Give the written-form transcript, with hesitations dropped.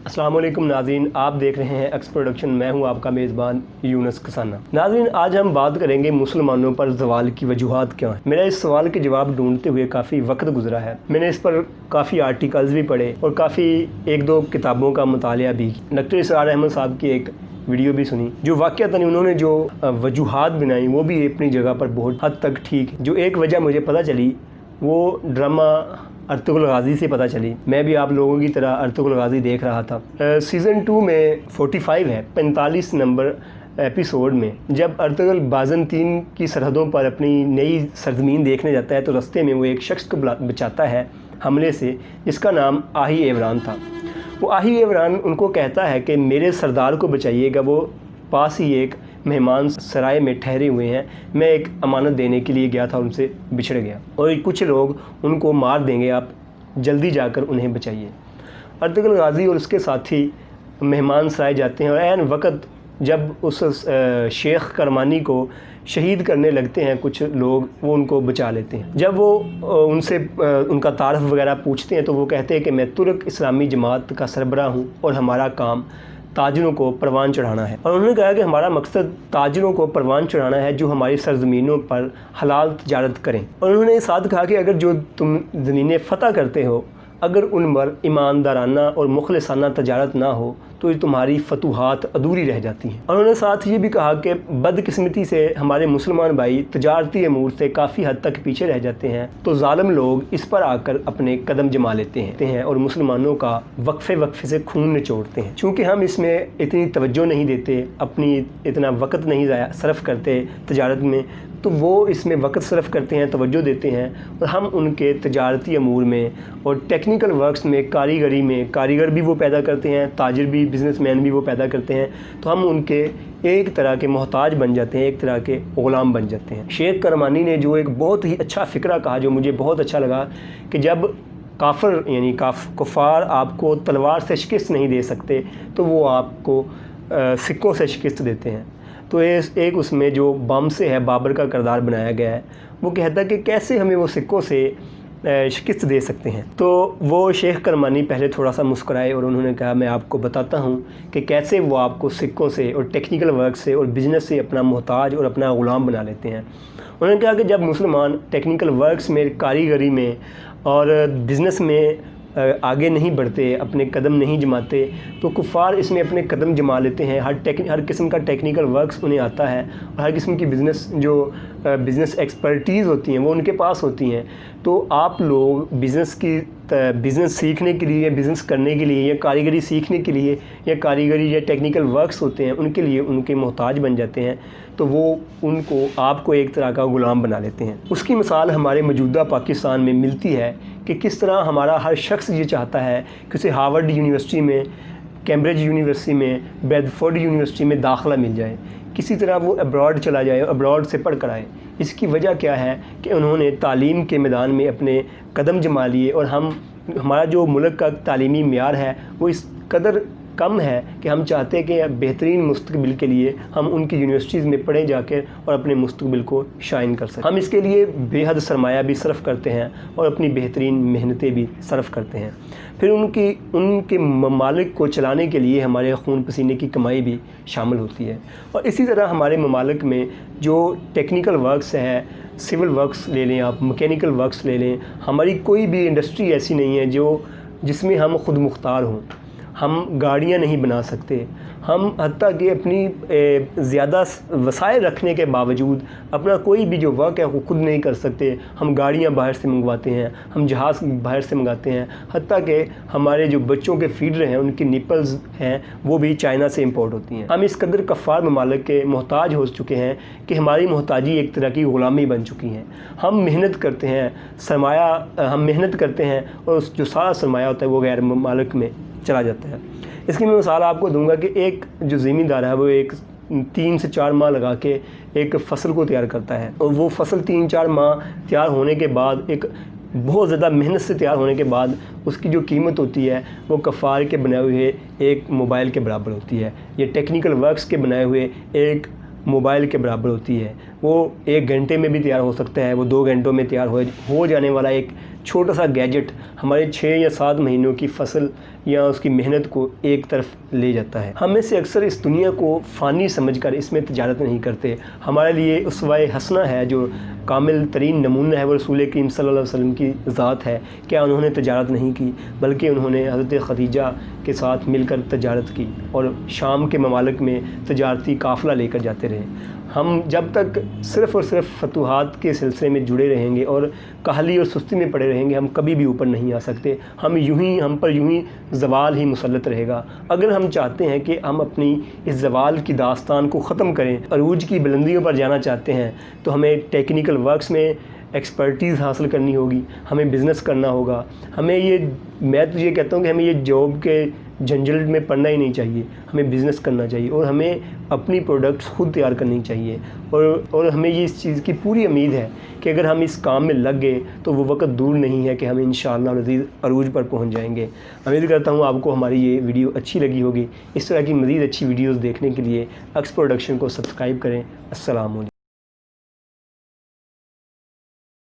अस्सलाम वालेकुम नाज़रीन, आप देख रहे हैं एक्स प्रोडक्शन। मैं हूं आपका मेज़बान यूनुस कसाना। नाज़रीन, आज हम बात करेंगे मुसलमानों पर ज़वाल की वजूहात क्या हैं। मेरा इस सवाल के जवाब ढूंढते हुए काफ़ी वक्त गुजरा है। मैंने इस पर काफ़ी आर्टिकल्स भी पढ़े और काफ़ी एक दो किताबों का मुतालिया भी। डॉक्टर इसरार अहमद साहब की एक वीडियो भी सुनी, जो वाक़तन उन्होंने जो वजूहात बनाई वो भी अपनी जगह पर बहुत हद तक ठीक। जो एक वजह मुझे पता चली वो ड्रामा अर्तुगरुल गाज़ी से पता चली। मैं भी आप लोगों की तरह अर्तुगरुल गाज़ी देख रहा था। सीज़न 2 में 45 है 45 नंबर एपिसोड में जब अर्तुगरुल बाज़ंतीन की सरहदों पर अपनी नई सरज़मीन देखने जाता है तो रास्ते में वो एक शख्स को बचाता है हमले से, जिसका नाम आही एवरान था। वो आही एवरान उनको कहता है कि मेरे सरदार को बचाइएगा, वो पास ही एक मेहमान सराय में ठहरे हुए हैं, मैं एक अमानत देने के लिए गया था, उनसे बिछड़ गया और कुछ लोग उनको मार देंगे, आप जल्दी जाकर उन्हें बचाइए। अर्तुगरुल गाज़ी और उसके साथी मेहमान सराय जाते हैं और ऐन वक्त जब उस शेख करमानी को शहीद करने लगते हैं कुछ लोग, वो उनको बचा लेते हैं। जब वो उनसे उनका तारफ़ वगैरह पूछते हैं तो वो कहते हैं कि मैं तुर्क इस्लामी जमात का सरबराह हूँ और हमारा काम ताजरों को परवान चढ़ाना है। और उन्होंने कहा कि हमारा मकसद ताजरों को परवान चढ़ाना है जो हमारी सरज़मीनों पर हलाल तिजारत करें। और उन्होंने साथ कहा कि अगर जो तुम ज़मीनें फ़तह करते हो, अगर उन पर ईमानदाराना और मुखलिसाना तजारत ना हो तो तुम्हारी फतूहात अधूरी रह जाती हैं। और उन्होंने साथ ये भी कहा कि बदकिस्मती से हमारे मुसलमान भाई तजारती अमूर से काफ़ी हद तक पीछे रह जाते हैं, तो ज़ालिम लोग इस पर आकर अपने कदम जमा लेते हैं और मुसलमानों का वक्फे से खून निचोड़ते हैं। चूँकि हम इसमें इतनी तवज्जो नहीं देते, अपनी इतना वक्त नहीं सर्फ करते तजारत में, तो वो इसमें वक्त सर्फ करते हैं, तवज्जो देते हैं और हम उनके तजारती अमूर में और टेक्निकल वर्क्स में, कारीगरी में, कारीगर भी वो पैदा करते हैं, ताजिर भी, बिज़नेसमैन भी वो पैदा करते हैं, तो हम उनके एक तरह के मोहताज बन जाते हैं, एक तरह के ग़ुलाम बन जाते हैं। शेख करमानी ने जो एक बहुत ही अच्छा फ़िक्रा कहा जो मुझे बहुत अच्छा लगा कि जब काफ़िर यानी कुफ़ार आपको तलवार से शिकस्त नहीं दे सकते तो वो आपको सिक्कों से शिकस्त देते हैं। तो एक उसमें जो बम से है बाबर का किरदार बनाया गया है, वो कहता है कि कैसे हमें वो सिक्कों से शिकस्त दे सकते हैं। तो वो शेख करमानी पहले थोड़ा सा मुस्कुराए और उन्होंने कहा मैं आपको बताता हूँ कि कैसे वो आपको सिक्कों से और टेक्निकल वर्क से और बिज़नेस से अपना मोहताज और अपना ग़ुलाम बना लेते हैं। उन्होंने कहा कि जब मुसलमान टेक्निकल वर्क्स में, कारीगरी में और बिज़नेस में आगे नहीं बढ़ते, अपने कदम नहीं जमाते, तो कुफ़ार इसमें अपने कदम जमा लेते हैं। हर किस्म का टेक्निकल वर्क्स उन्हें आता है और हर किस्म की बिज़नेस एक्सपर्टीज़ होती हैं वो उनके पास होती हैं। तो आप लोग बिज़नेस सीखने के लिए, बिज़नेस करने के लिए या कारीगरी सीखने के लिए या कारीगरी या टेक्निकल वर्क्स होते हैं उनके लिए उनके मोहताज बन जाते हैं, तो वो आपको एक तरह का ग़ुलाम बना लेते हैं। उसकी मिसाल हमारे मौजूदा पाकिस्तान में मिलती है कि किस तरह हमारा हर शख्स ये चाहता है कि उसे हार्वर्ड यूनिवर्सिटी में, कैम्ब्रिज यूनिवर्सिटी में, बेडफोर्ड यूनिवर्सिटी में दाखिला मिल जाए, किसी तरह वो अब्रॉड चला जाए और अब्रॉड से पढ़ कर आए। इसकी वजह क्या है कि उन्होंने तालीम के मैदान में अपने कदम जमा लिए और हमारा जो मुल्क का तालीमी मेयार है वो इस कदर कम है कि हम चाहते हैं कि बेहतरीन मुस्तकबिल के लिए हम उनकी यूनिवर्सिटीज़ में पढ़ें जाकर और अपने मुस्तकबिल को शाइन कर सकें। हम इसके लिए बेहद सरमाया भी सर्फ करते हैं और अपनी बेहतरीन मेहनतें भी सर्फ करते हैं। फिर उनके ममालिक को चलाने के लिए हमारे खून पसीने की कमाई भी शामिल होती है। और इसी तरह हमारे ममालिक में जो टेक्निकल वर्क्स है, सिविल वर्क्स ले लें आप, मैकेनिकल वर्क्स ले लें, हमारी कोई भी इंडस्ट्री ऐसी नहीं है जिसमें हम खुद मुख्तार हों। हम गाड़ियाँ नहीं बना सकते, हम हत्ता कि अपनी ज़्यादा वसाइल रखने के बावजूद अपना कोई भी जो वर्क है वो खुद नहीं कर सकते। हम गाड़ियाँ बाहर से मंगवाते हैं, हम जहाज़ बाहर से मंगाते हैं, हत्ता कि हमारे जो बच्चों के फीडर हैं उनकी निपल्स हैं वो भी चाइना से इंपोर्ट होती हैं। हम इस कदर कफ़ार ममालिक के मोहताज हो चुके हैं कि हमारी मोहताजी एक तरह की ग़ुलामी बन चुकी है। हम मेहनत करते हैं, हम मेहनत करते हैं और जो सारा सरमाया होता है वो गैर ममालिक में चला जाता है। इसकी मैं मिसाल आपको दूंगा कि एक जो ज़मींदार है वो एक 3 से 4 माह लगा के एक फ़सल को तैयार करता है और वो फ़सल 3-4 माह तैयार होने के बाद, एक बहुत ज़्यादा मेहनत से तैयार होने के बाद उसकी जो कीमत होती है वो कफ़ार के बनाए हुए एक मोबाइल के बराबर होती है, या टेक्निकल वर्क्स के बनाए हुए एक मोबाइल के बराबर होती है। وہ 1 گھنٹے میں بھی تیار ہو سکتا ہے، وہ 2 گھنٹوں میں تیار ہو جانے والا ایک چھوٹا سا گیجٹ ہمارے 6 یا 7 مہینوں کی فصل یا اس کی محنت کو ایک طرف لے جاتا ہے۔ ہم میں سے اکثر اس دنیا کو فانی سمجھ کر اس میں تجارت نہیں کرتے۔ ہمارے لیے اسوہ حسنہ ہے، جو کامل ترین نمونہ ہے، وہ رسول کریم صلی اللہ علیہ وسلم کی ذات ہے۔ کیا انہوں نے تجارت نہیں کی، بلکہ انہوں نے حضرت خدیجہ کے ساتھ مل کر تجارت کی اور شام کے ممالک میں تجارتی قافلہ لے کر جاتے رہے۔ ہم جب تک صرف اور صرف فتوحات کے سلسلے میں جڑے رہیں گے اور کاہلی اور سستی میں پڑے رہیں گے، ہم کبھی بھی اوپر نہیں آ سکتے۔ ہم پر یوں ہی زوال ہی مسلط رہے گا۔ اگر ہم چاہتے ہیں کہ ہم اپنی اس زوال کی داستان کو ختم کریں، عروج کی بلندیوں پر جانا چاہتے ہیں، تو ہمیں ٹیکنیکل ورکس میں ایکسپرٹیز حاصل کرنی ہوگی، ہمیں بزنس کرنا ہوگا۔ میں تو یہ کہتا ہوں کہ ہمیں یہ جاب کے جھنجھٹ میں پڑنا ہی نہیں چاہیے، ہمیں بزنس کرنا چاہیے اور ہمیں اپنی پروڈکٹس خود تیار کرنی چاہیے، اور ہمیں یہ اس چیز کی پوری امید ہے کہ اگر ہم اس کام میں لگ گئے تو وہ وقت دور نہیں ہے کہ ہم انشاءاللہ العزیز عروج پر پہنچ جائیں گے۔ امید کرتا ہوں آپ کو ہماری یہ ویڈیو اچھی لگی ہوگی۔ اس طرح کی مزید اچھی ویڈیوز دیکھنے کے لیے ایکس پروڈکشن کو سبسکرائب کریں۔ السلام علیکم۔